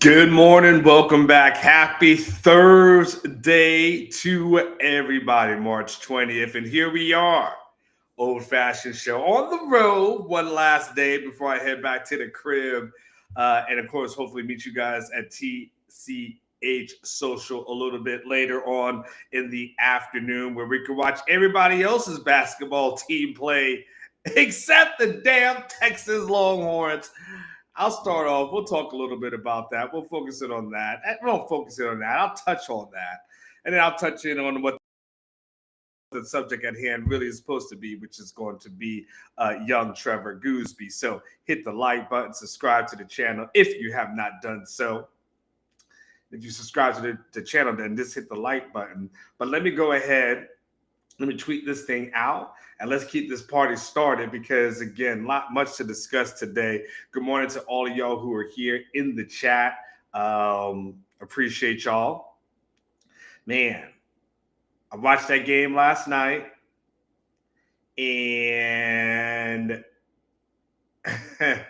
Good morning. Welcome back. Happy Thursday to everybody, March 20th. And here we are, Old Fashioned Show on the road one last day before I head back to the crib. And of course, hopefully meet you guys at TCH Social a little bit later on in the afternoon where we can watch everybody else's basketball team play except the damn Texas Longhorns. I'll start off. We'll talk a little bit about that. We'll focus it on that. We won't focus it on that. I'll touch on that. And then I'll touch in on what the subject at hand really is supposed to be, which is going to be young Trevor Goosby. So hit the like button, subscribe to the channel if you have not done so. If you subscribe to the channel, then just hit the like button. But let me go ahead. Let me tweet this thing out and let's keep this party started because, again, much to discuss today. Good morning to all of y'all who are here in the chat. Appreciate y'all. Man, I watched that game last night and there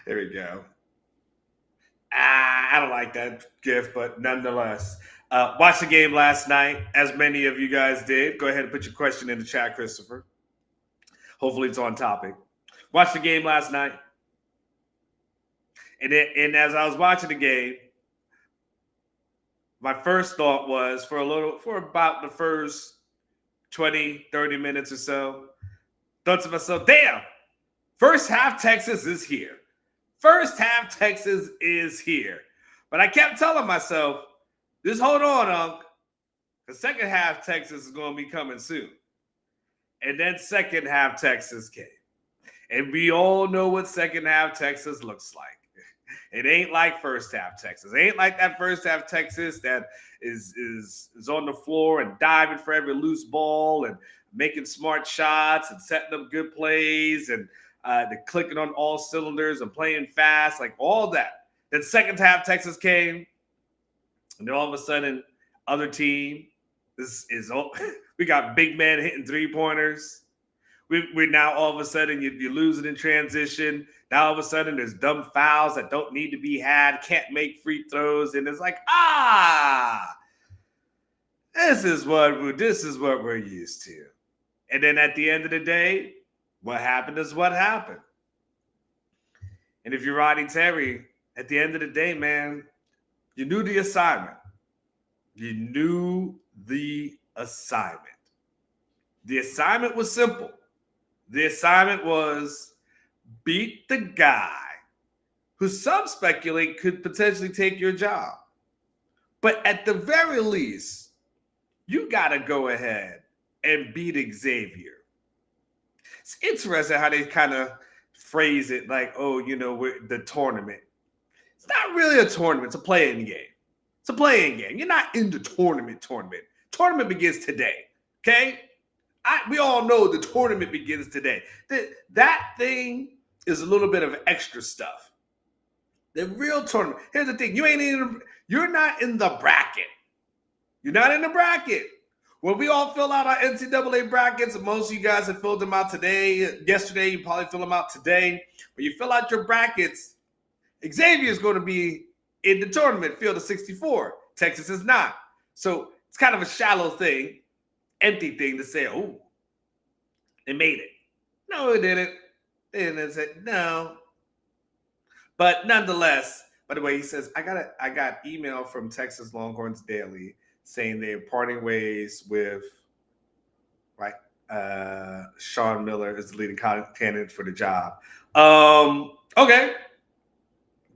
we go. I don't like that gif, but nonetheless. Watched the game last night, as many of you guys did. Go ahead and put your question in the chat, Christopher. Hopefully it's on topic. Watched the game last night. And as I was watching the game, my first thought was for about the first 20, 30 minutes or so, thought to myself, damn, first half Texas is here. First half Texas is here. But I kept telling myself, just hold on, Unc. The second half Texas is going to be coming soon. And then second half Texas came. And we all know what second half Texas looks like. It ain't like first half Texas. It ain't like that first half Texas that is on the floor and diving for every loose ball and making smart shots and setting up good plays and the clicking on all cylinders and playing fast, like all that. Then second half Texas came, and then all of a sudden, other team we got big men hitting 3-pointers. We're now all of a sudden you're losing in transition. Now all of a sudden there's dumb fouls that don't need to be had, can't make free throws, and it's like this is what we're used to. And then at the end of the day, what happened is what happened. And if you're Rodney Terry, at the end of the day, man, you knew the assignment. You knew the assignment. The assignment was simple. The assignment was beat the guy who some speculate could potentially take your job. But at the very least, you got to go ahead and beat Xavier. It's interesting how they kind of phrase it like, we're the tournament. It's not really a tournament. It's a play-in game. It's a play-in game. You're not in the tournament. Tournament begins today, okay? We all know the tournament begins today. That thing is a little bit of extra stuff. The real tournament. Here's the thing. You're not in the bracket. You're not in the bracket. When we all fill out our NCAA brackets, and most of you guys have filled them out yesterday, you probably fill them out today. When you fill out your brackets, Xavier is going to be in the tournament, field of 64. Texas is not. So it's kind of a shallow thing, empty thing to say, oh, they made it. No, it didn't. They didn't say no. But nonetheless, by the way, he says, I got email from Texas Longhorns Daily saying they're parting ways with Sean Miller is the leading candidate for the job. Okay.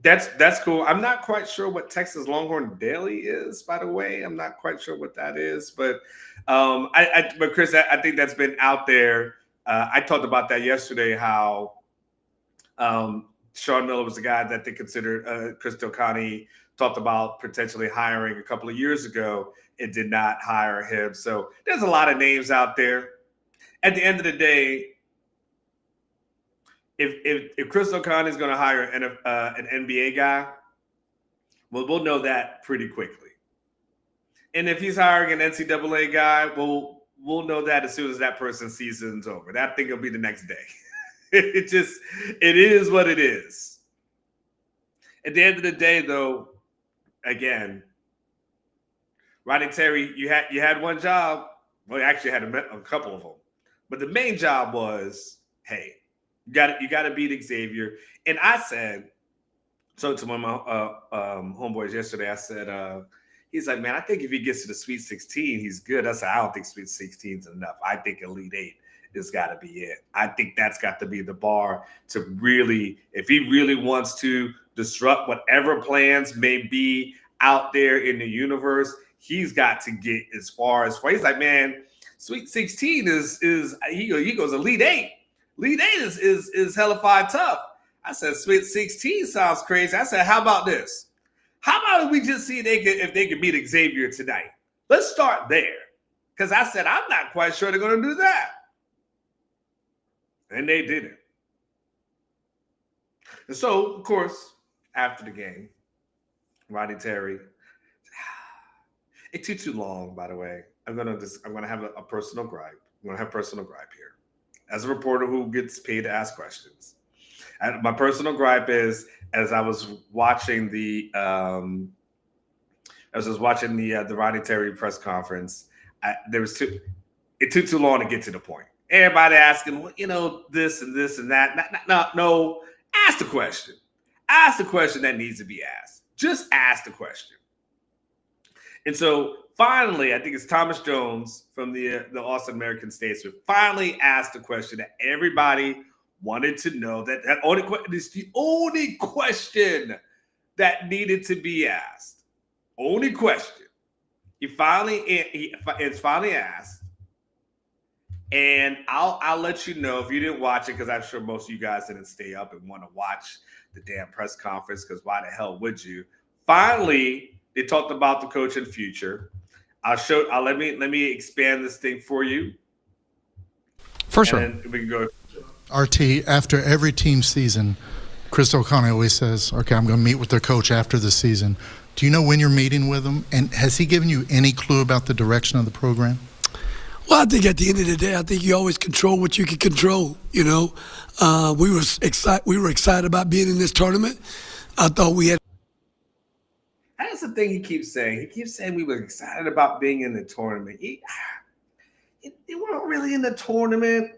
That's cool. I'm not quite sure what Texas Longhorn Daily is, by the way. I'm not quite sure what that is, but but Chris, I think that's been out there. I talked about that yesterday. How Sean Miller was the guy that they considered. Chris Delcani talked about potentially hiring a couple of years ago. It did not hire him. So there's a lot of names out there. At the end of the day, if Chris O'Connor is going to hire an NBA guy, well, we'll know that pretty quickly. And if he's hiring an NCAA guy, we'll know that as soon as that person's season's over. That thing will be the next day. It is what it is. At the end of the day, though, again, Rodney Terry, you had one job. Well, you actually had a couple of them, but the main job was, hey, you got to beat Xavier. And I said so to one of my homeboys yesterday. I said, he's like, man, I think if he gets to the Sweet 16, he's good. I said, I don't think Sweet 16 is enough. I think Elite Eight has got to be it. I think that's got to be the bar to really, if he really wants to disrupt whatever plans may be out there in the universe, he's got to get as far. He's like, man, Sweet 16 is he goes Elite Eight. Elite Eight is hellified tough. I said, Sweet 16 sounds crazy. I said, how about this? How about if we just see if they could beat Xavier tonight? Let's start there. Because I said, I'm not quite sure they're going to do that. And they didn't. And so, of course, after the game, Rodney Terry, it took too long, by the way. I'm gonna have a personal gripe. I'm gonna have personal gripe here. As a reporter who gets paid to ask questions. And my personal gripe is, as I was watching the Rodney Terry press conference, it took too long to get to the point. Everybody asking, well, this and this and that. No, ask the question. Ask the question that needs to be asked. Just ask the question. And so finally, I think it's Thomas Jones from the Austin American Statesman finally asked the question that everybody wanted to know. That only is the only question that needed to be asked. Only question. It's finally asked. And I'll let you know if you didn't watch it, because I'm sure most of you guys didn't stay up and want to watch the damn press conference, because why the hell would you? Finally, they talked about the coaching future. Let me expand this thing for you. For sure. And then we can go. RT, after every team season, Chris O'Connor always says, okay, I'm going to meet with their coach after the season. Do you know when you're meeting with him? And has he given you any clue about the direction of the program? Well, I think at the end of the day, I think you always control what you can control. We were excited about being in this tournament. I thought we had. That's the thing he keeps saying. He keeps saying we were excited about being in the tournament. You weren't really in the tournament.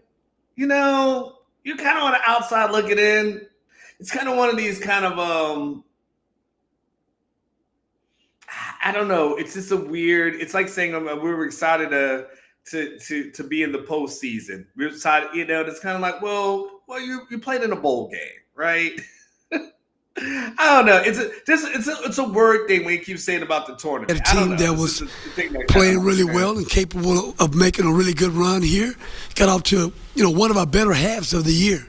You're kind of on the outside looking in. It's kind of one of these kind of I don't know. It's just a weird. It's like saying we were excited to be in the postseason. We were excited. It's kind of like, well, you played in a bowl game, right? I don't know. It's a word thing when you keep saying about the tournament. A team that was playing really well and capable of making a really good run here. Got off to one of our better halves of the year.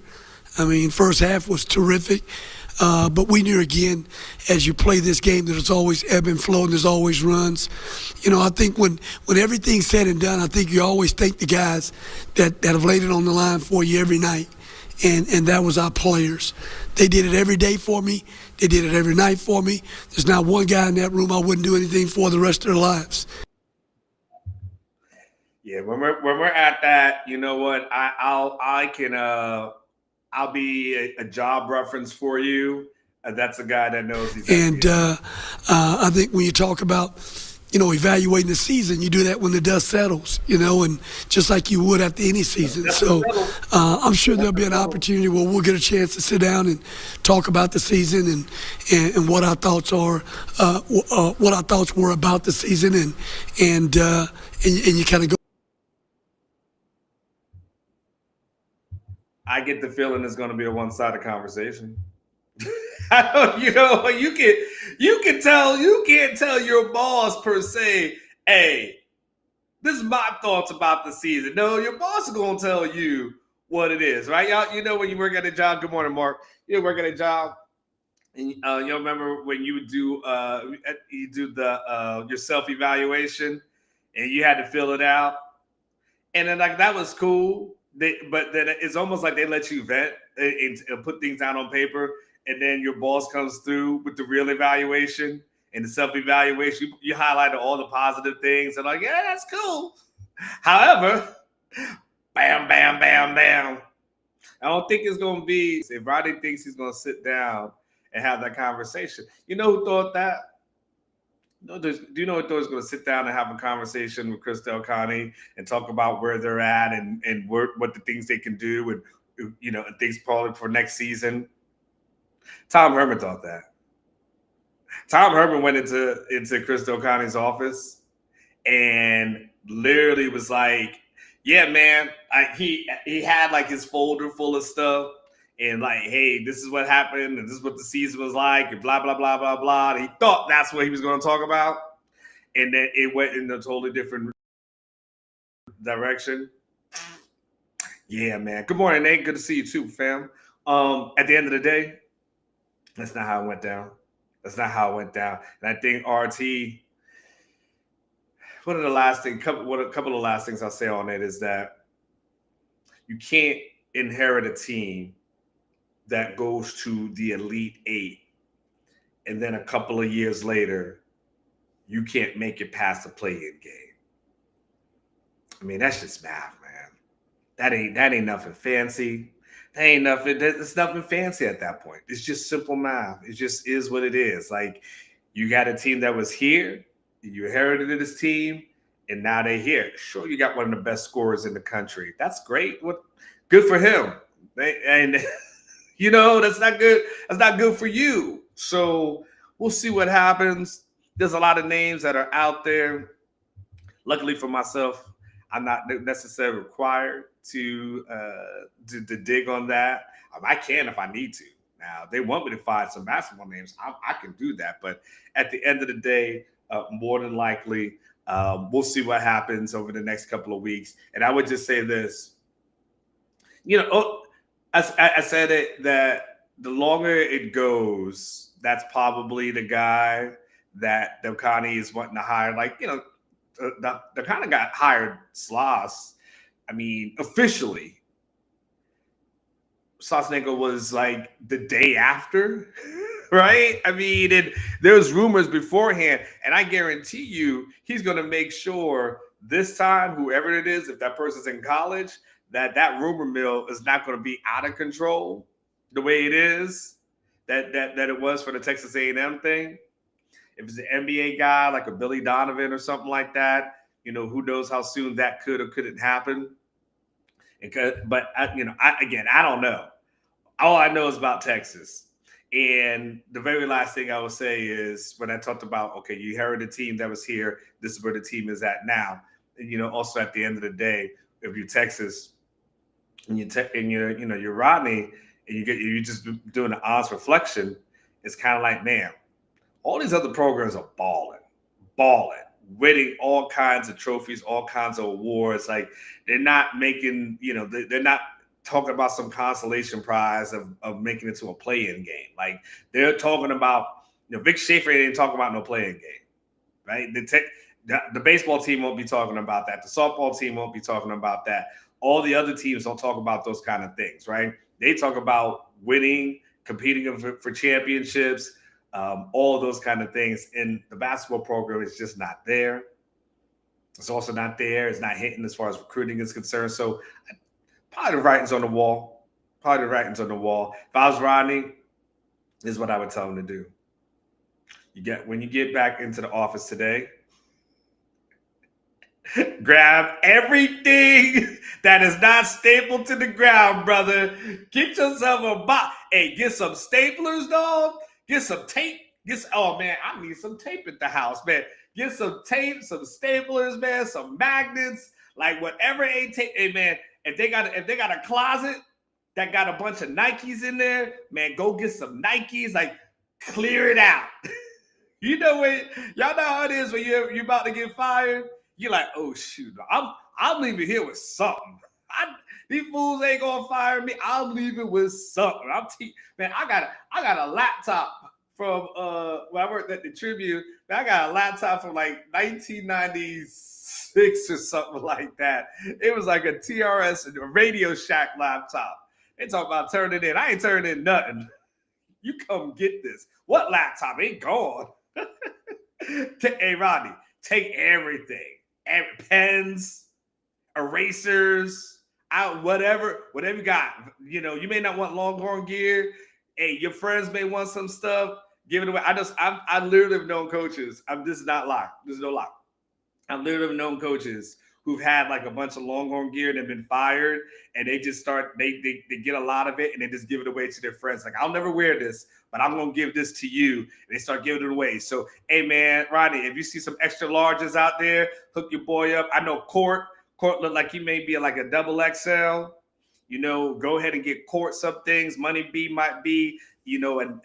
I mean, first half was terrific, but we knew again as you play this game that there's always ebb and flow and there's always runs. I think when everything's said and done, I think you always thank the guys that have laid it on the line for you every night. And that was our players. They did it every day for me. They did it every night for me. There's not one guy in that room I wouldn't do anything for the rest of their lives. Yeah, when we're at that, you know what? I'll be a job reference for you. That's a guy that knows he's. And I think when you talk about evaluating the season, you do that when the dust settles, and just like you would after any season. So I'm sure there'll be an opportunity where we'll get a chance to sit down and talk about the season and what our thoughts are, what our thoughts were about the season, and you kind of go. I get the feeling it's going to be a one-sided conversation. You can't tell your boss per se, hey, this is my thoughts about the season. No, your boss is going to tell you what it is, right? Y'all, when you work at a job, good morning, Mark. You work at a job, and you remember when you do your self-evaluation, and you had to fill it out, and then that was cool. But then it's almost like they let you vent and put things down on paper. And then your boss comes through with the real evaluation and the self-evaluation. You highlight all the positive things and yeah, that's cool. However, bam, bam, bam, bam. I don't think it's going to be, if Rodney thinks he's going to sit down and have that conversation. You know who thought that? Do you know who thought was going to sit down and have a conversation with Chris Del Conte and talk about where they're at and what the things they can do and things probably for next season? Tom Herman thought that. Tom Herman went into Chris Del Conte's office and literally was like, "Yeah, man." He had like his folder full of stuff and like, "Hey, this is what happened and this is what the season was like and blah blah blah blah blah." And he thought that's what he was going to talk about, and then it went in a totally different direction. Yeah, man. Good morning, Nate. Good to see you too, fam. At the end of the day, that's not how it went down. That's not how it went down. And I think RT. One of the last things, a couple of last things I'll say on it is that you can't inherit a team that goes to the Elite Eight, and then a couple of years later, you can't make it past the play-in game. I mean, that's just math, man. That ain't nothing fancy. That ain't nothing. It's nothing fancy at that point. It's just simple math. It just is what it is. Like, you got a team that was here. You inherited this team, and now they're here. Sure, you got one of the best scorers in the country. That's great. Good for him. And that's not good. That's not good for you. So we'll see what happens. There's a lot of names that are out there. Luckily for myself, I'm not necessarily required to dig on that. I can if I need to. Now, if they want me to find some basketball names, I can do that. But at the end of the day, more than likely, we'll see what happens over the next couple of weeks. And I would just say this. I said it that the longer it goes, that's probably the guy that Del Conte is wanting to hire. Like, the kind of got hired Sloss. I mean, officially, Sosnenko was like the day after, right? I mean, there was rumors beforehand, and I guarantee you he's going to make sure this time, whoever it is, if that person's in college, that rumor mill is not going to be out of control the way it is, that it was for the Texas A&M thing. If it's an NBA guy like a Billy Donovan or something like that, who knows how soon that could or couldn't happen. But I don't know. All I know is about Texas. And the very last thing I will say is when I talked about, okay, you inherited a team that was here. This is where the team is at now. And, also at the end of the day, if you're Texas and you're Rodney and you're just doing an honest reflection, it's kind of like, man, all these other programs are balling, winning all kinds of trophies, all kinds of awards. Like, they're not making, they're not talking about some consolation prize of making it to a play-in game. Like, they're talking about, Vic Schaefer ain't talking about no play-in game, right? The baseball team won't be talking about that. The softball team won't be talking about that. All the other teams don't talk about those kind of things, right? They talk about winning, competing for championships, all of those kind of things. And the basketball program is just not there. It's also not there. It's not hitting as far as recruiting is concerned. So probably the writing's on the wall. If I was Rodney, this is what I would tell him to do. When you get back into the office today, grab everything that is not stapled to the ground, brother. Get yourself a box. Hey, get some staplers, dog. Get some tape. Oh, man, I need some tape at the house, man. Get some tape, some staplers, man, some magnets, like whatever ain't tape. Hey, man, if they got a closet that got a bunch of Nikes in there, man, go get some Nikes. Like, clear it out. Y'all know how it is when you're about to get fired. You're like, oh shoot, I'm leaving here with something. These fools ain't gonna fire me. I'm leaving with something. Man, I got a laptop from when I worked at the Tribune. Man, I got a laptop from like 1996 or something like that. It was like a TRS, a Radio Shack laptop. They talk about turning in. I ain't turning in nothing. You come get this. What laptop? Ain't gone. Hey, Rodney, take everything. Pens, erasers, whatever you got. You may not want Longhorn gear. Hey, your friends may want some stuff. Give it away. I literally have known coaches. This is not lie. This is no lie. I've literally known coaches who've had like a bunch of Longhorn gear and have been fired, and they just start they get a lot of it and they just give it away to their friends. Like, I'll never wear this, but I'm gonna give this to you. And they start giving it away. So, hey man, Rodney, if you see some extra larges out there, hook your boy up. I know Court look like he may be like a double XL. Go ahead and get Court some things. Money B might be, and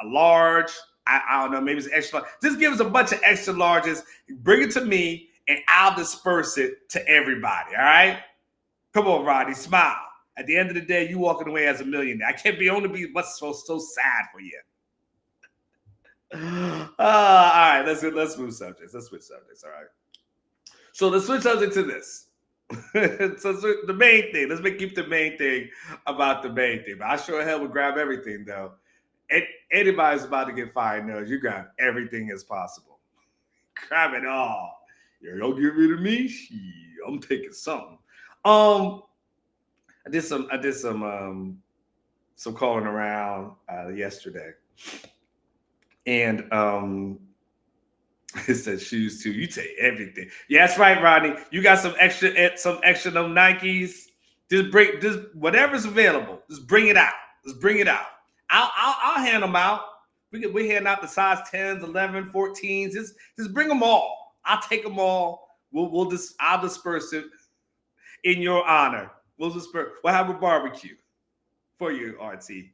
a large. I don't know, maybe it's extra large. Just give us a bunch of extra larges, bring it to me, and I'll disperse it to everybody, all right? Come on, Rodney, smile. At the end of the day, you walking away as a millionaire. I can't be what's so sad for you. All right, let's move subjects. Let's switch subjects, all right? So let's switch subject to this. So the main thing, keep the main thing about the main thing. But I sure hell would grab everything, though. Anybody's about to get fired knows you grab everything as possible. Grab it all. You don't give it to me. I'm taking something. I did some calling around yesterday, and it said shoes too. You take everything. Yeah, that's right, Rodney. You got some extra of Nikes. Just whatever's available. Just bring it out. I'll hand them out. We hand out the size 10s, 11, 14s. Just bring them all. I'll take them all. I'll disperse it in your honor. We'll have a barbecue for you, RT.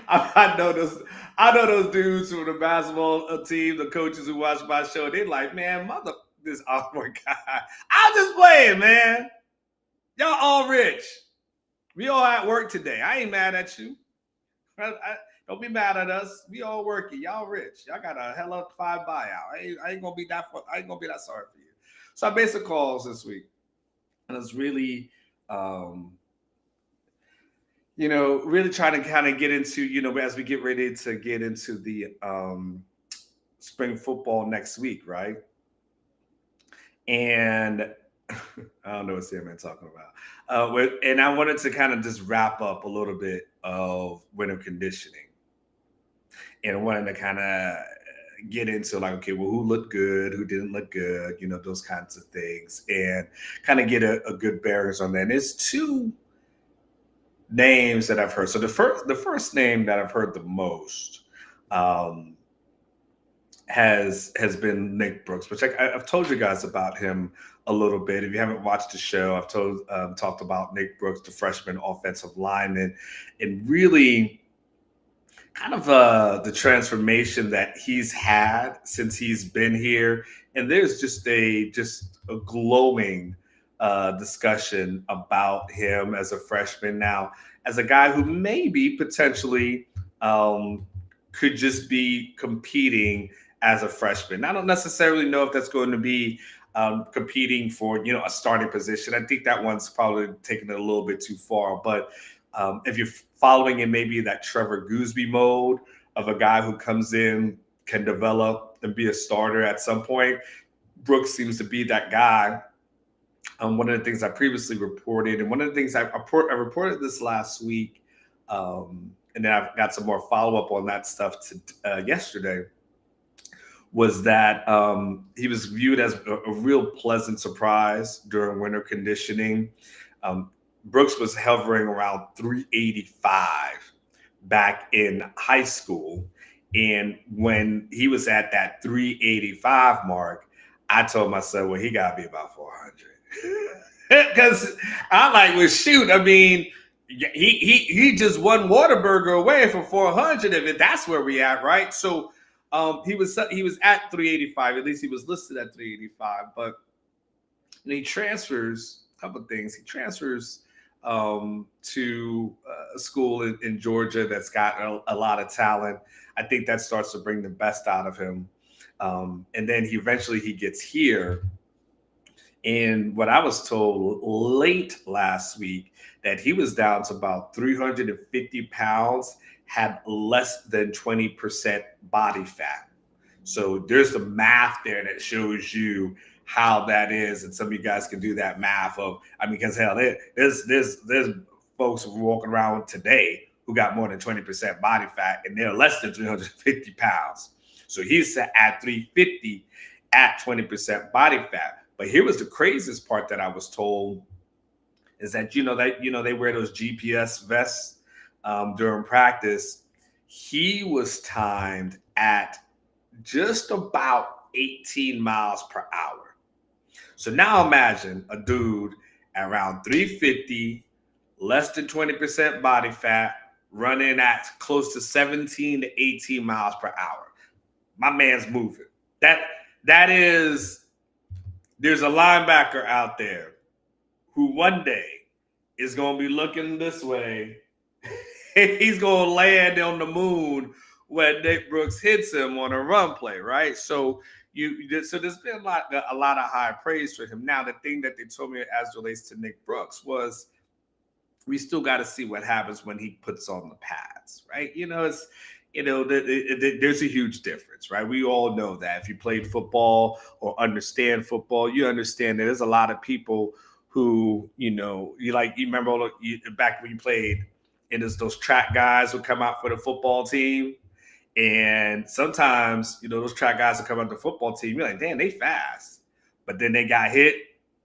I know those dudes from the basketball team, the coaches who watch my show. They're like, man, this awkward guy. I'm just playing, man. Y'all all rich. We all at work today. I ain't mad at you. Don't be mad at us. We all working. Y'all rich. Y'all got a hell of a 5 buyout. I ain't gonna be that sorry for you. So I made some calls this week, and it's really, really trying to kind of get into, as we get ready to get into the spring football next week, right? And I don't know what Sam is talking about. And I wanted to kind of just wrap up a little bit of winter conditioning. And I wanted to kind of get into like, okay, well, who looked good, who didn't look good, those kinds of things, and kind of get a good bearings on that. And there's 2 names that I've heard. So the first name that I've heard the most has been Nick Brooks, which I've told you guys about him a little bit. If you haven't watched the show, I've talked about Nick Brooks, the freshman offensive lineman, and really kind of the transformation that he's had since he's been here. And there's just a glowing discussion about him as a freshman now, as a guy who maybe potentially could just be competing as a freshman. I don't necessarily know if that's going to be competing for, a starting position. I think that one's probably taking it a little bit too far. But if you're following in maybe that Trevor Goosby mode of a guy who comes in, can develop and be a starter at some point, Brooks seems to be that guy. One of the things I previously reported, and one of the things I reported this last week, and then I've got some more follow-up on that stuff yesterday, was that he was viewed as a real pleasant surprise during winter conditioning. Brooks was hovering around 385 back in high school. And when he was at that 385 mark, I told myself, well, he got to be about 400. Because I'm like, well, shoot, I mean, he just one Whataburger away from 400. If that's where we at, right? So he was at 385. At least he was listed at 385. But he transfers, a couple of things. He transfers to a school in Georgia that's got a lot of talent. I think that starts to bring the best out of him. And then he gets here. And what I was told late last week, that he was down to about 350 pounds, had less than 20% body fat. So there's the math there that shows you how that is. And some of you guys can do that math of, because hell, there's folks walking around today who who got more than 20% body fat, and they're less than 350 pounds. So he's at 350 at 20% body fat. But here was the craziest part that I was told is that, they wear those GPS vests during practice. He was timed at just about 18 miles per hour. So now imagine a dude at around 350, less than 20% body fat, running at close to 17 to 18 miles per hour. My man's moving. There's a linebacker out there who one day is going to be looking this way. He's going to land on the moon when Nick Brooks hits him on a run play, right? So there's been a lot of high praise for him. Now, the thing that they told me as relates to Nick Brooks was we still got to see what happens when he puts on the pads, right? There's a huge difference, right? We all know that if you played football or understand football, you understand that there's a lot of people who, you remember back when you played, and there's those track guys who come out for the football team. And sometimes, those track guys who come out the football team, you're like, damn, they fast. But then they got hit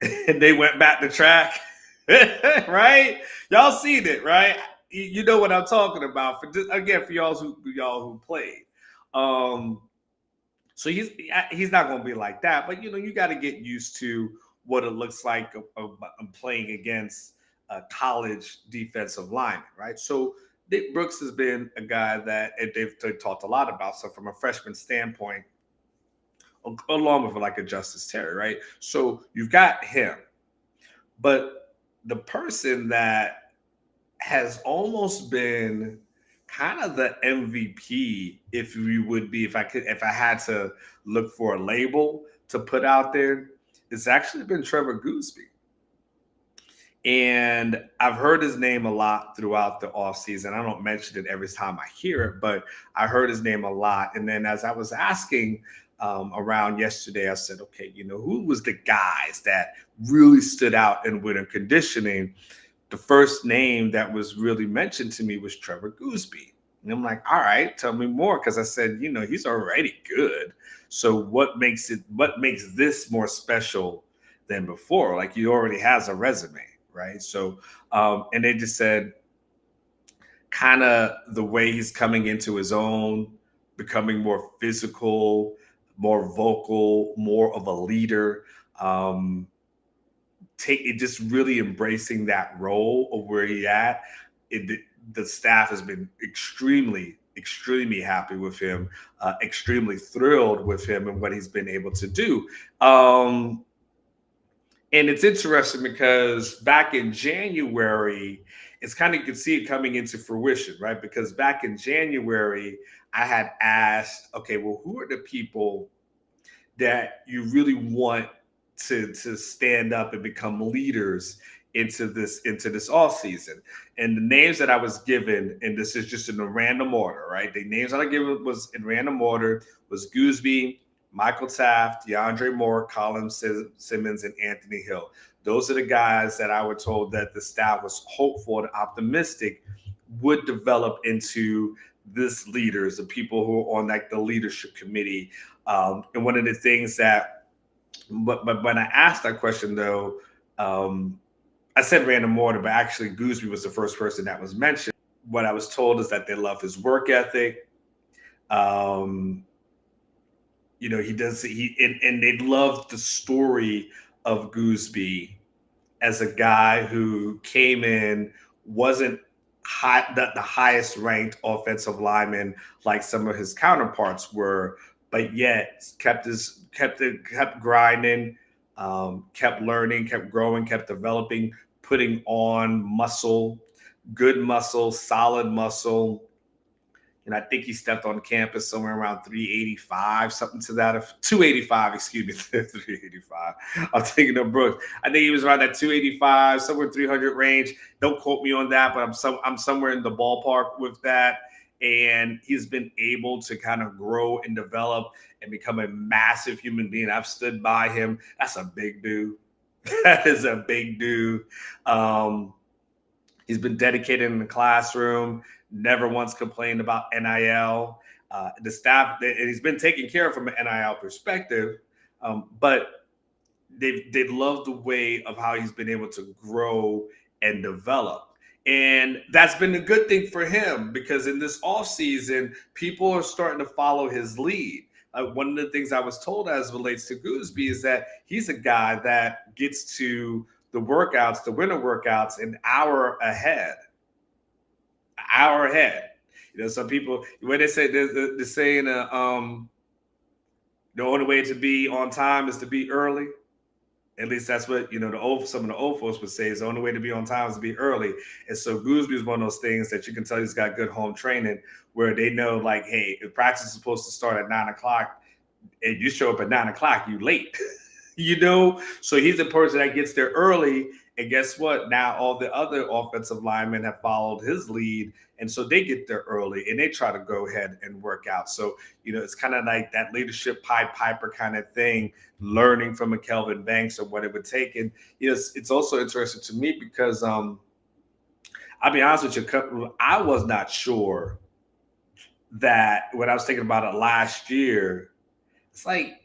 and they went back to track, right? Y'all seen it, right? You know what I'm talking about. For y'all who played. So he's not going to be like that. But, you got to get used to what it looks like of playing against a college defensive lineman, right? So Nick Brooks has been a guy that they've talked a lot about. So from a freshman standpoint, along with like a Justice Terry, right? So you've got him. But the person that has almost been kind of the MVP, if I had to look for a label to put out there, it's actually been Trevor Goosby. And I've heard his name a lot throughout the offseason. I don't mention it every time I hear it, but I heard his name a lot. And then as I was asking around yesterday, I said, okay, who was the guys that really stood out in winter conditioning? The first name that was really mentioned to me was Trevor Goosby. And I'm like, all right, tell me more. Because I said, he's already good. So what makes this more special than before? Like, he already has a resume, right? So, and they just said kind of the way he's coming into his own, becoming more physical, more vocal, more of a leader, just really embracing that role of where he at. The staff has been extremely happy with him, extremely thrilled with him and what he's been able to do. And it's interesting because back in January, it's kind of, you can see it coming into fruition, right? Because back in January, I had asked, okay, well, who are the people that you really want to stand up and become leaders into this off season? And the names that I was given, and this is just in a random order, right? The names that I given was in random order was Goosby, Michael Taft, DeAndre Moore, Colin Simmons, and Anthony Hill. Those are the guys that I was told that the staff was hopeful and optimistic would develop into this leaders, the people who are on like the leadership committee. And one of the things that, but when I asked that question though, I said random order, but actually Goosby was the first person that was mentioned. What I was told is that they love his work ethic. And they love the story of Goosby as a guy who came in, wasn't the highest ranked offensive lineman like some of his counterparts were, but yet kept grinding, kept learning, kept growing, kept developing, putting on muscle, good muscle, solid muscle. And I think he stepped on campus somewhere around 385, something to that, 285, excuse me, 385. I'm thinking of Brooks. I think he was around that 285, somewhere 300 range. Don't quote me on that, but I'm somewhere in the ballpark with that. And he's been able to kind of grow and develop and become a massive human being. I've stood by him. That's a big dude. That is a big dude. He's been dedicated in the classroom, never once complained about NIL. The staff, and he's been taken care of from an NIL perspective, but they love the way of how he's been able to grow and develop. And that's been a good thing for him because in this offseason, people are starting to follow his lead. One of the things I was told as relates to Goosby is that he's a guy that gets to the workouts, the winter workouts, an hour ahead. An hour ahead. You know, some people, when they say they're saying the only way to be on time is to be early. At least that's what, you know, some of the old folks would say is the only way to be on time is to be early. And so Goosby is one of those things that you can tell he's got good home training where they know, like, hey, if practice is supposed to start at 9 o'clock and you show up at 9 o'clock, you late. You know, so he's a person that gets there early. And guess what? Now all the other offensive linemen have followed his lead. And so they get there early and they try to go ahead and work out. So, you know, it's kind of like that leadership Pied Piper kind of thing, learning from a Kelvin Banks or what it would take. And, you know, it's also interesting to me because I'll be honest with you, I was not sure that when I was thinking about it last year, it's like,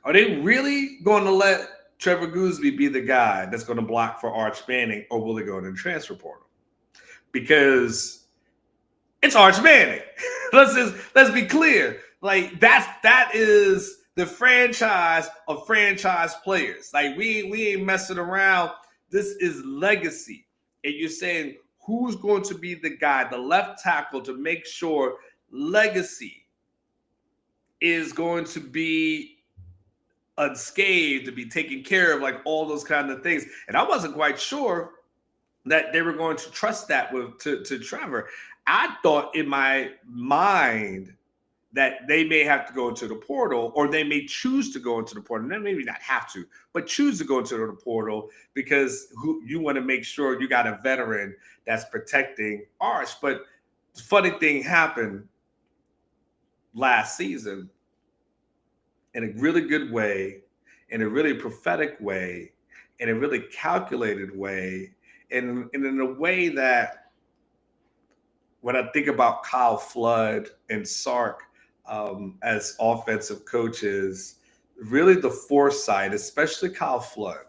are they really going to let Trevor Goosby be the guy that's going to block for Arch Manning, or will he go in the transfer portal? Because it's Arch Manning. Let's be clear. Like that is the franchise of franchise players. Like we ain't messing around. This is legacy. And you're saying who's going to be the guy, the left tackle, to make sure legacy is going to be unscathed, to be taken care of, like all those kind of things. And I wasn't quite sure that they were going to trust that to Trevor. I thought in my mind that they may have to go into the portal, or they may choose to go into the portal. And maybe not have to, but choose to go into the portal because you want to make sure you got a veteran that's protecting Arch. But the funny thing happened last season in a really good way, in a really prophetic way, in a really calculated way, and in a way that when I think about Kyle Flood and Sark as offensive coaches, really the foresight, especially Kyle Flood,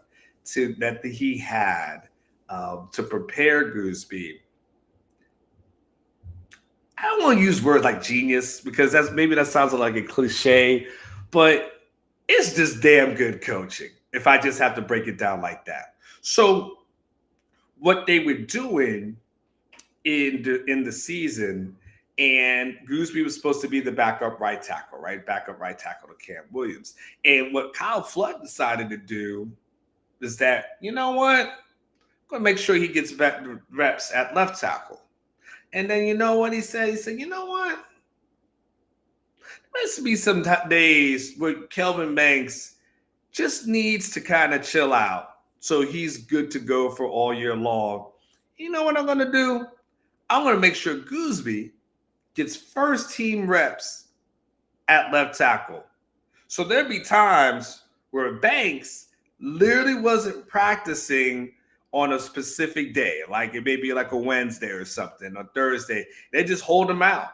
that he had to prepare Goosby. I don't want to use words like genius because that sounds like a cliche, but it's just damn good coaching if I just have to break it down like that. So what they were doing in the season, and Goosby was supposed to be the backup right tackle, right? Backup right tackle to Cam Williams. And what Kyle Flood decided to do is that, you know what? I'm going to make sure he gets back reps at left tackle. And then you know what he said? He said, you know what? There must be some days where Kelvin Banks just needs to kind of chill out so he's good to go for all year long. You know what I'm going to do? I'm going to make sure Goosby gets first team reps at left tackle. So there'd be times where Banks literally wasn't practicing on a specific day. Like it may be like a Wednesday or something, or Thursday. They just hold him out.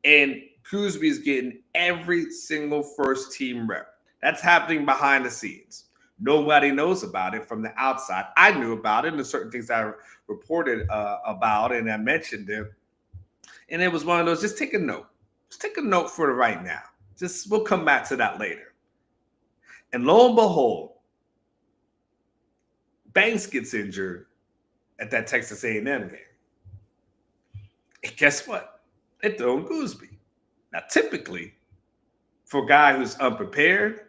And Goosby's getting every single first team rep. That's happening behind the scenes. Nobody knows about it from the outside. I knew about it, and there's certain things I reported about, and I mentioned it. And it was one of those, just take a note. Just take a note for the right now. We'll come back to that later. And lo and behold, Banks gets injured at that Texas A&M game. And guess what? They throw in Goosby. Now, typically, for a guy who's unprepared,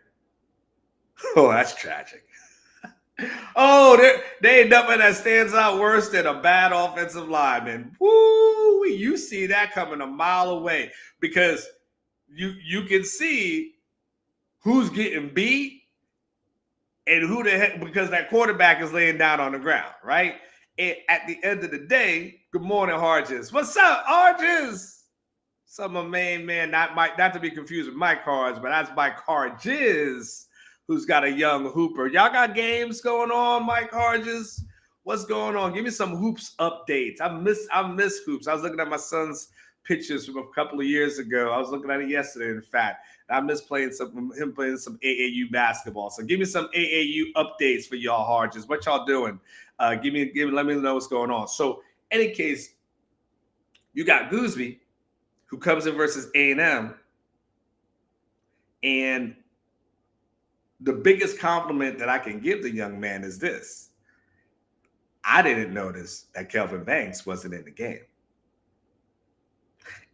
oh, that's tragic. Oh, there ain't nothing that stands out worse than a bad offensive lineman. Woo! You see that coming a mile away because you can see who's getting beat and who the heck, because that quarterback is laying down on the ground, right? And at the end of the day, good morning, Harges. What's up, Harges? Some of my main man, not to be confused with Mike Harges, but that's Mike Harges, who's got a young hooper. Y'all got games going on, Mike Harges? What's going on? Give me some hoops updates. I miss hoops. I was looking at my son's pictures from a couple of years ago. I was looking at it yesterday, in fact. I miss him playing some AAU basketball. So give me some AAU updates for y'all Harges. What y'all doing? Let me know what's going on. So, any case, you got Goosby, who comes in versus A&M, and the biggest compliment that I can give the young man is this. I didn't notice that Kelvin Banks wasn't in the game.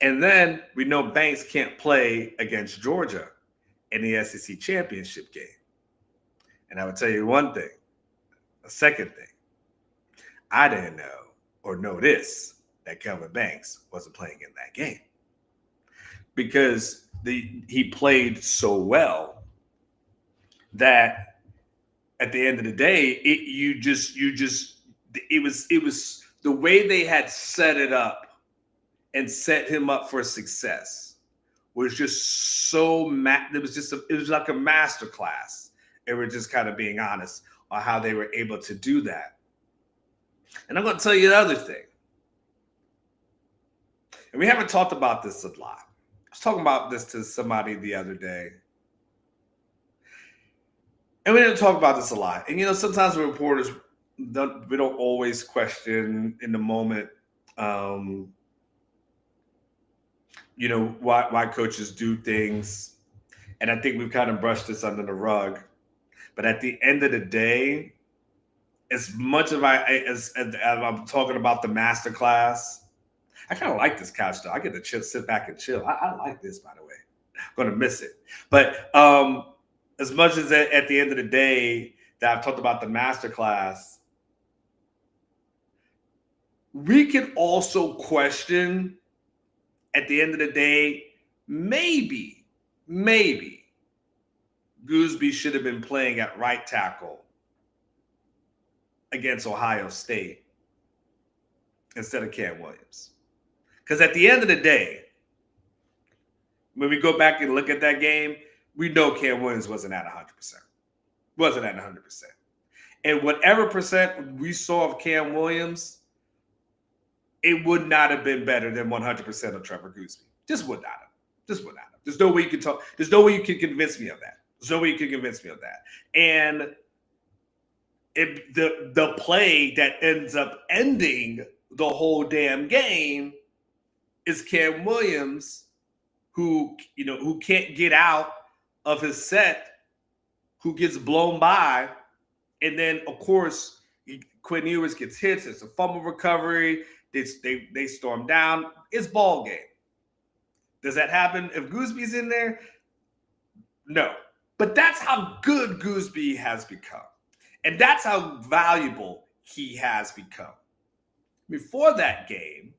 And then we know Banks can't play against Georgia in the SEC championship game. And I would tell you one thing. A second thing. I didn't know or notice that Kelvin Banks wasn't playing in that game. Because he played so well that at the end of the day, it was the way they had set it up and set him up for success was just so it was like a master class. And we're just kind of being honest on how they were able to do that. And I'm going to tell you the other thing. And we haven't talked about this a lot. I was talking about this to somebody the other day. And we didn't talk about this a lot. And, sometimes the reporters, we don't always question in the moment, why coaches do things. And I think we've kind of brushed this under the rug. But at the end of the day, as much as I'm talking about the master class, I kind of like this couch, though. I get to sit back and chill. I like this, by the way. I'm going to miss it. But as much as at the end of the day that I've talked about the master class, we can also question at the end of the day, maybe Goosby should have been playing at right tackle against Ohio State instead of Cam Williams. Because at the end of the day, when we go back and look at that game, we know Cam Williams wasn't at 100%. Wasn't at 100%. And whatever percent we saw of Cam Williams, it would not have been better than 100% of Trevor Goosby. Just would not have. Just would not have. There's no way you can talk. There's no way you can convince me of that. There's no way you can convince me of that. And the play that ends up ending the whole damn game is Cam Williams, who can't get out of his set, who gets blown by, and then of course Quinn Ewers gets hit. It's a fumble recovery. They storm down. It's ball game. Does that happen if Goosby's in there? No. But that's how good Goosby has become. And that's how valuable he has become. Before that game,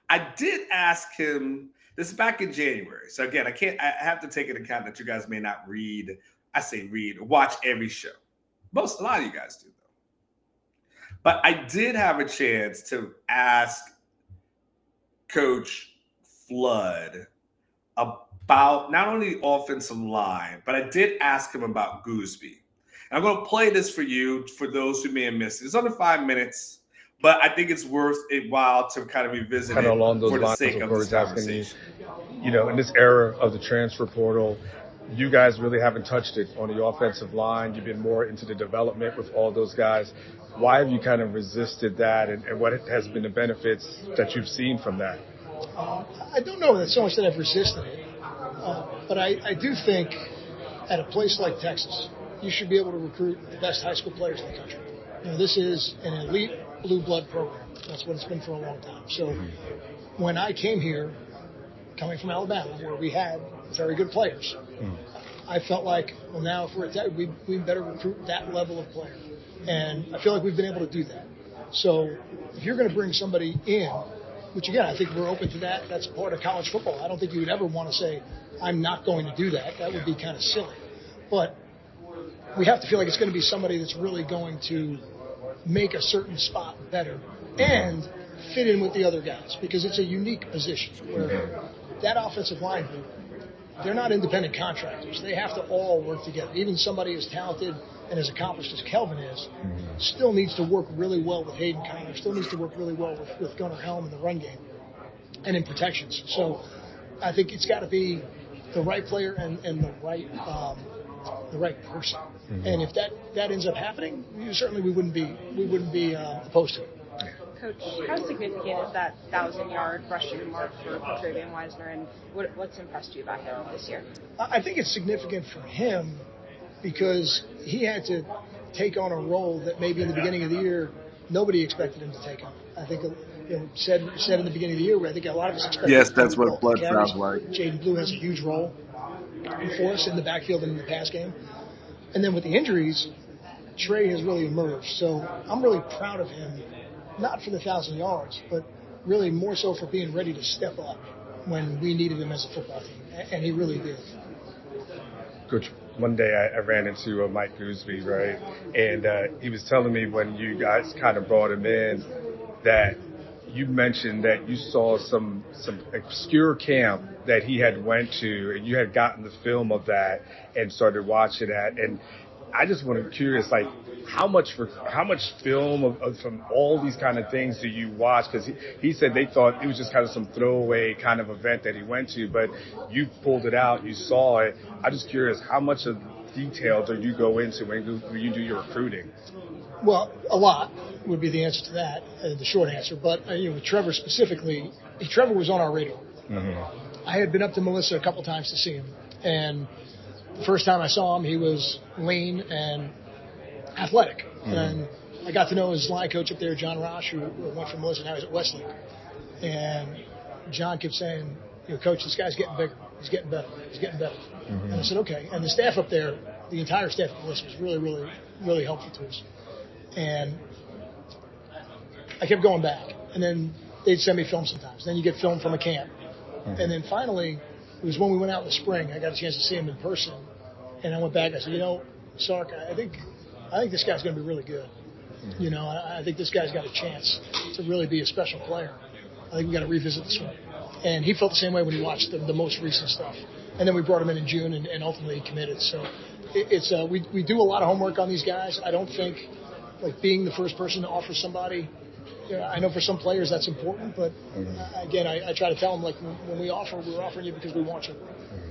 I did ask him, this is back in January. So again, I have to take into account that you guys may not read, watch every show. A lot of you guys do, though. But I did have a chance to ask Coach Flood about not only the offensive line, but I did ask him about Goosby. And I'm going to play this for you, for those who may have missed it. It's under 5 minutes, but I think it's worth a while to kind of revisit it along those for the lines sake of this conversation. In this era of the transfer portal, you guys really haven't touched it on the offensive line. You've been more into the development with all those guys. Why have you kind of resisted that, and what has been the benefits that you've seen from that? I don't know that so much that I've resisted it, but I do think at a place like Texas, you should be able to recruit the best high school players in the country. This is an elite blue blood program. That's what it's been for a long time. So when I came here, coming from Alabama, where we had very good players, I felt like, well, now if we're at that, we better recruit that level of player. And I feel like we've been able to do that. So if you're going to bring somebody in, which again, I think we're open to that. That's part of college football. I don't think you would ever want to say, I'm not going to do that. That would be kind of silly. But we have to feel like it's going to be somebody that's really going to make a certain spot better and fit in with the other guys, because it's a unique position where that offensive line group, they're not independent contractors. They have to all work together. Even somebody as talented and as accomplished as Kelvin is, still needs to work really well with Hayden Conner, still needs to work really well with Gunnar Helm in the run game and in protections. So I think it's got to be the right player and the right person. And if that ends up happening, certainly we wouldn't be opposed to it. Coach, how significant is that 1,000-yard rushing mark for Travian Weisner, and what's impressed you about him this year? I think it's significant for him because he had to take on a role that maybe in the beginning of the year nobody expected him to take on. I think said in the beginning of the year, I think a lot of us expected. Yes, that's what blood sounds like. Jaden Blue has a huge role for us in the backfield and in the pass game. And then with the injuries, Trey has really emerged. So I'm really proud of him, not for the 1,000 yards, but really more so for being ready to step up when we needed him as a football team. And he really did. Coach, one day I ran into Mike Goosby, right? And he was telling me when you guys kind of brought him in that you mentioned that you saw some obscure camp that he had went to, and you had gotten the film of that and started watching that. And I just wanted curious, like, how much film from all these kind of things do you watch? Because he said they thought it was just kind of some throwaway kind of event that he went to, but you pulled it out, you saw it. I'm just curious, how much of detail do you go into when you do your recruiting? Well, a lot would be the answer to that, the short answer. But with Trevor specifically, Trevor was on our radar. I had been up to Melissa a couple times to see him, and the first time I saw him, he was lean and athletic. And I got to know his line coach up there, John Rosh, who went from Melissa, now he's at Westlake. And John kept saying, Coach, this guy's getting bigger. He's getting better. He's getting better. And I said, okay. And the staff up there, the entire staff at Melissa was really, really, really helpful to us. And I kept going back. And then they'd send me film sometimes. Then you get film from a camp. And then finally, it was when we went out in the spring, I got a chance to see him in person. And I went back. I said, Sark, I think this guy's going to be really good. I think this guy's got a chance to really be a special player. I think we got to revisit this one. And he felt the same way when he watched the most recent stuff. And then we brought him in June, and ultimately he committed. So it's we do a lot of homework on these guys. I don't think like being the first person to offer somebody. I know for some players that's important, but again, I try to tell them, like, when we offer, we're offering you because we want you.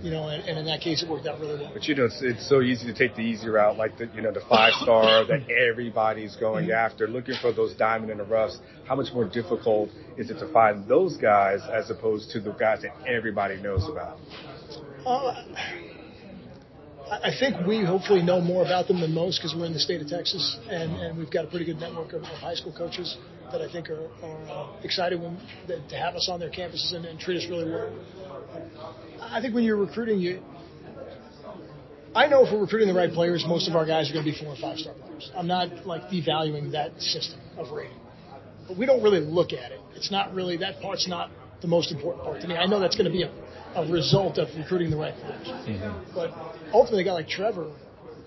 And in that case, it worked out really well. But it's so easy to take the easy route, like the 5-star that everybody's going after, looking for those diamond in the roughs. How much more difficult is it to find those guys as opposed to the guys that everybody knows about? I think we hopefully know more about them than most because we're in the state of Texas, and we've got a pretty good network of high school coaches that I think are excited to have us on their campuses and treat us really well. I think when you're recruiting, I know if we're recruiting the right players, most of our guys are going to be 4- or 5-star players. I'm not like devaluing that system of rating, but we don't really look at it. It's not really, that part's not the most important part to me. I know that's going to be a result of recruiting the right players, but ultimately a guy like Trevor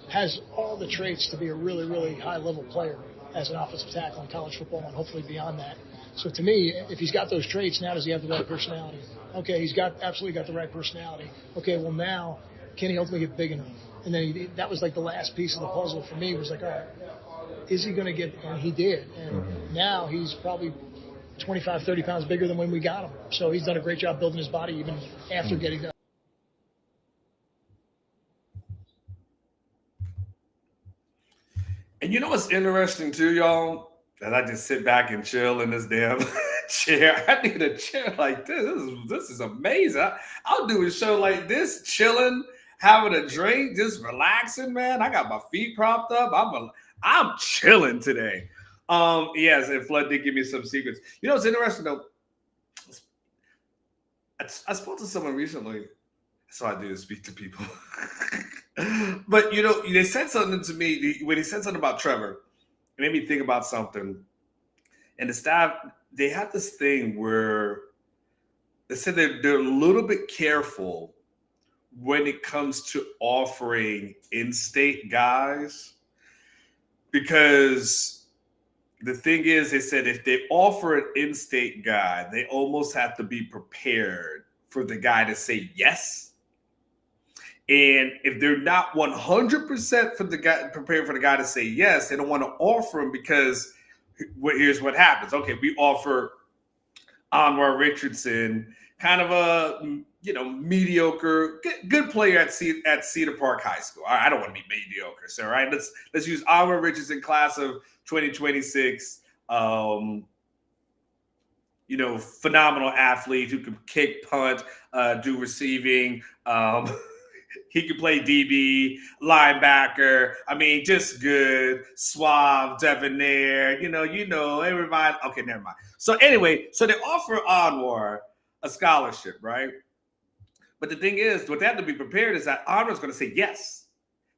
has all the traits to be a really, really high-level player as an offensive tackle in college football and hopefully beyond that. So to me, if he's got those traits, now does he have the right personality? Okay, he's absolutely got the right personality. Okay, well now, can he ultimately get big enough? And then that was like the last piece of the puzzle for me was like, all right, is he going to get, and he did. And now he's probably 25, 30 pounds bigger than when we got him. So he's done a great job building his body even after getting done. And you know what's interesting too, y'all? That I just sit back and chill in this damn chair. I need a chair like this. This is amazing. I'll do a show like this, chilling, having a drink, just relaxing, man. I got my feet propped up. I'm chilling today. Yes, and Flood did give me some secrets. You know what's interesting though? I spoke to someone recently. That's what I do, speak to people. But they said something to me when he said something about Trevor. It made me think about something. And the staff, they have this thing where they said they're a little bit careful when it comes to offering in-state guys. Because the thing is, they said if they offer an in-state guy, they almost have to be prepared for the guy to say yes. And if they're not 100% for the guy, prepared for the guy to say yes, they don't want to offer him because here's what happens. Okay, we offer Anwar Richardson, kind of a mediocre, good player at Cedar Park High School. I don't want to be mediocre, so right. Let's use Anwar Richardson, class of 2026. Phenomenal athlete who can kick, punt, do receiving. He could play DB, linebacker. I mean, just good, suave, debonair. Everybody. Okay, never mind. So anyway, so they offer Anwar a scholarship, right? But the thing is, what they have to be prepared is that Anwar's going to say yes,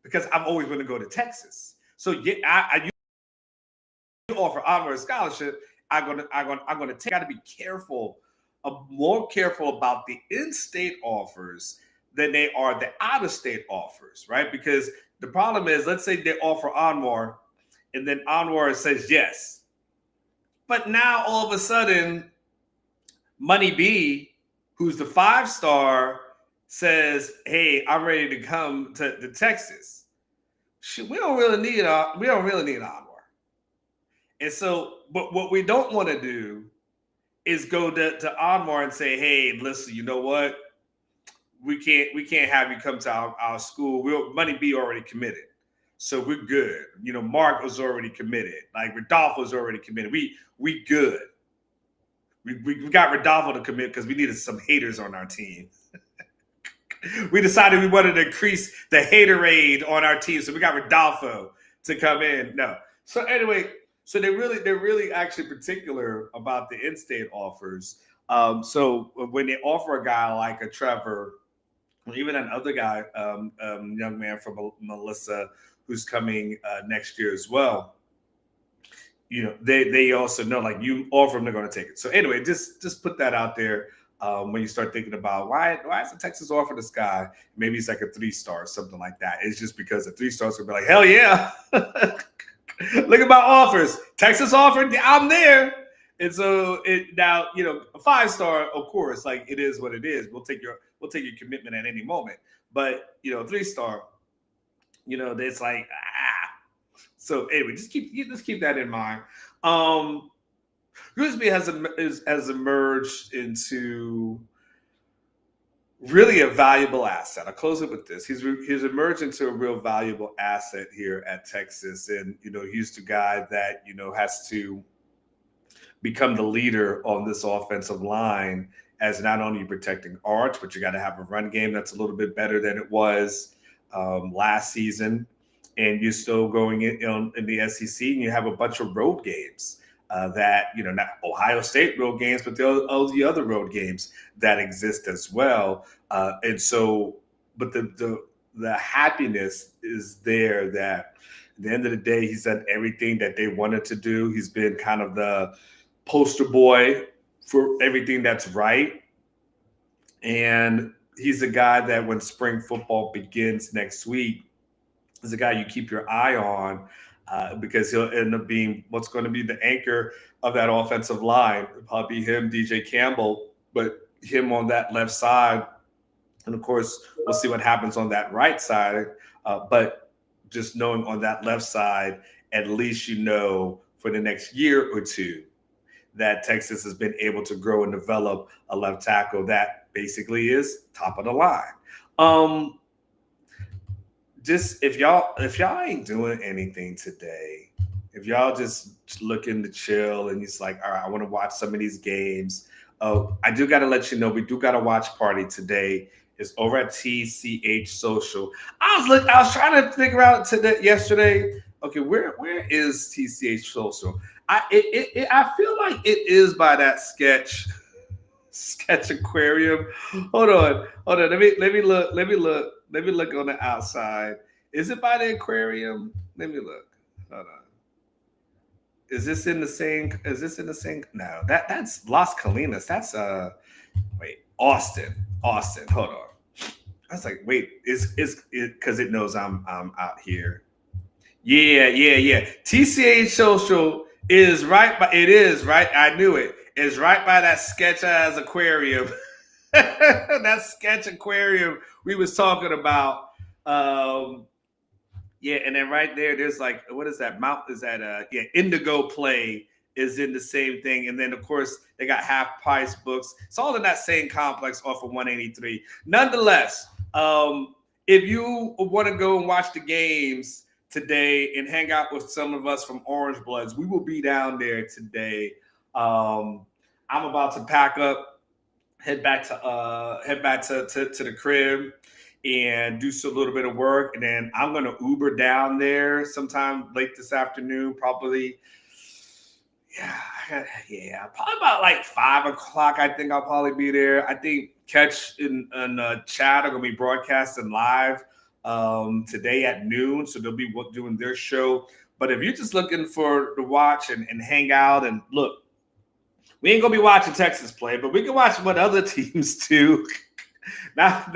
because I'm always going to go to Texas. So yeah, you offer Anwar a scholarship. I'm going to got to be careful, more careful about the in-state offers than they are the out-of-state offers, right? Because the problem is, let's say they offer Anwar, and then Anwar says yes. But now all of a sudden, Money B, who's the 5-star, says, "Hey, I'm ready to come to Texas." We don't really need Anwar. And so, but what we don't want to do is go to Anwar and say, "Hey, listen, you know what? We can't have you come to our school. Money B already committed, so we're good. Mark was already committed. Like Rodolfo's already committed. We good. We got Rodolfo to commit because we needed some haters on our team. We decided we wanted to increase the haterade on our team, so we got Rodolfo to come in. No. So anyway, so they're really actually particular about the in-state offers. So when they offer a guy like a Trevor, even another guy, young man from Melissa, who's coming next year as well, they also know, like, you offer them, they're going to take it. So anyway, just put that out there when you start thinking about why is the Texas offer this guy? Maybe it's like a 3-star or something like that. It's just because the 3-stars will be like, hell yeah. Look at my offers. Texas offered, I'm there. And so a 5-star, of course, like, it is what it is. We'll take your commitment at any moment. But 3-star, it's like, So anyway, just keep that in mind. Goosby has emerged into really a valuable asset. I'll close it with this. He's emerged into a real valuable asset here at Texas, and he's the guy that has to become the leader on this offensive line, as not only protecting Arch, but you got to have a run game that's a little bit better than it was last season. And you're still going in the SEC, and you have a bunch of road games that, not Ohio State road games, but all the other road games that exist as well. And so, but the happiness is there that at the end of the day, he's done everything that they wanted to do. He's been kind of the poster boy for everything that's right. And he's a guy that when spring football begins next week, is a guy you keep your eye on because he'll end up being what's going to be the anchor of that offensive line. It'll probably be him, DJ Campbell, but him on that left side. And, of course, we'll see what happens on that right side. But just knowing on that left side, at least for the next year or two that Texas has been able to grow and develop a left tackle that basically is top of the line. Just if y'all ain't doing anything today, if y'all just looking to chill and it's like, all right, I want to watch some of these games. I do got to let you know, we do got a watch party today. It's over at TCH Social. I was trying to figure out yesterday. Okay, where is TCH Social? I feel like it is by that sketch aquarium. Hold on. Let me look on the outside. Is it by the aquarium? Let me look. Hold on. Is this in the same? No, that's Las Colinas. That's Austin. Hold on. I was like, wait, is because it knows I'm out here. Yeah. TCH Social is right by. It is right. I knew it. It's right by that sketch ass aquarium. That sketch aquarium we was talking about. Yeah, and then right there's like, what is that? Mount is that Indigo Play is in the same thing. And then of course they got Half Price Books. It's all in that same complex off of 183. Nonetheless, if you want to go and watch the games today and hang out with some of us from Orange Bloods, we will be down there today. I'm about to pack up, head back to the crib and do a little bit of work, and then I'm gonna Uber down there sometime late this afternoon, probably. Yeah, probably about like 5 o'clock. I think I'll probably be there. I think Catch and Chad are gonna be broadcasting live today at noon, so they'll be doing their show. But if you're just looking to watch and hang out and look, we ain't gonna be watching Texas play, but we can watch what other teams do. Now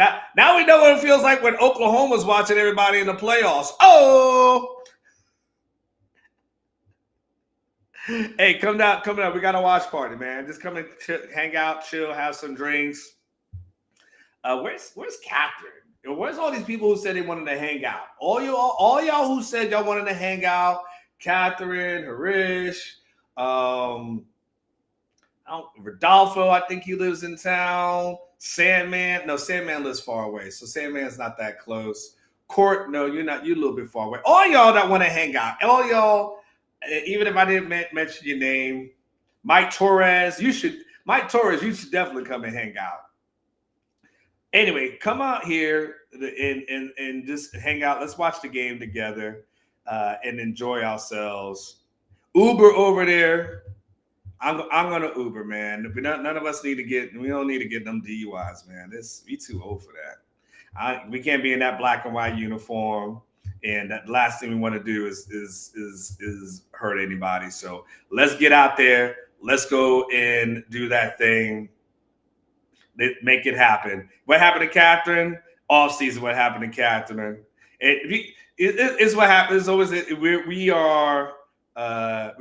we know what it feels like when Oklahoma's watching everybody in the playoffs. Oh, hey, come down. We got a watch party, man. Just come and hang out, chill, have some drinks. Where's Catherine? Where's all these people who said they wanted to hang out? All y'all who said y'all wanted to hang out. Catherine, Harish, Rodolfo, I think he lives in town. Sandman lives far away, so Sandman's not that close. Court, no, you're not. You're a little bit far away. All y'all that want to hang out, all y'all, even if I didn't mention your name, Mike Torres, you should definitely come and hang out. Anyway, come out here and just hang out. Let's watch the game together and enjoy ourselves. Uber over there. I'm gonna Uber, man. None of us we don't need to get them DUIs, man. We too old for that. We can't be in that black and white uniform, and that last thing we want to do is hurt anybody. So let's get out there. Let's go and do that thing. Make it happen. What happened to Catherine? Offseason. What happened to Catherine? It's what happens. Always we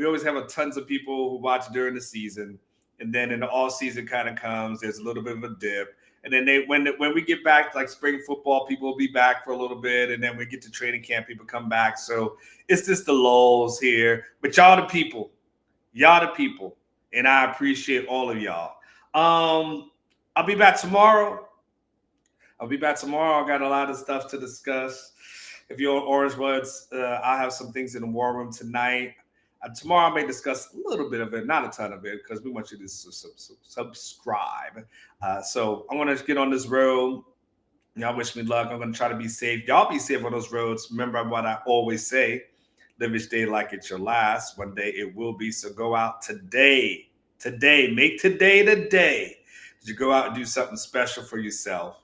always have tons of people who watch during the season, and then in the off season kind of comes. There's a little bit of a dip, and then when we get back to like spring football, people will be back for a little bit, and then we get to training camp, people come back. So it's just the lulls here, but y'all the people, and I appreciate all of y'all. I'll be back tomorrow. I got a lot of stuff to discuss. If you're on Orange Bloods, I'll have some things in the war room tonight. Tomorrow I may discuss a little bit of it, not a ton of it, because we want you to subscribe. So I'm going to get on this road. Y'all wish me luck. I'm going to try to be safe. Y'all be safe on those roads. Remember what I always say, live each day like it's your last. One day it will be. So go out today. Make today the day. You go out and do something special for yourself.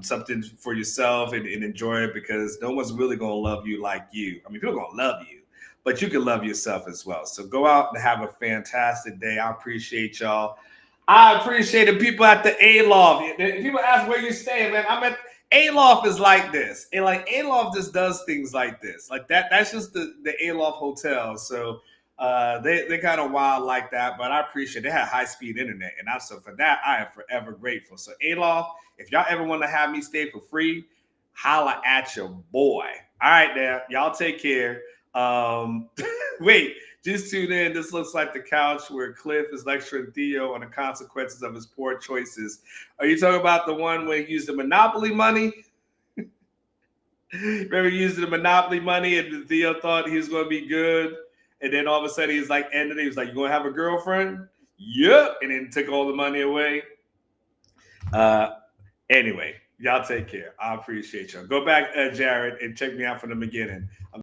Something for yourself and enjoy it, because no one's really going to love you like you. I mean, people are going to love you, but you can love yourself as well. So go out and have a fantastic day. I appreciate y'all. I appreciate the people at the A-Loft. People ask where you staying, man. I'm at A-Loft is like this. And like A-Loft just does things like this. Like that's just the A-Loft hotel. So they kind of wild like that, but I appreciate they have high-speed internet. And so for that, I am forever grateful. So A-Loft, if y'all ever want to have me stay for free, holla at your boy. All right, now, y'all take care. Wait, just tune in. This looks like the couch where Cliff is lecturing Theo on the consequences of his poor choices. Are you talking about the one where he used the Monopoly money? Remember, he used the Monopoly money and Theo thought he was going to be good. And then all of a sudden he's like, he was like, you going to have a girlfriend? Yep. And then took all the money away. Anyway, y'all take care. I appreciate y'all. Go back, Jared, and check me out from the beginning.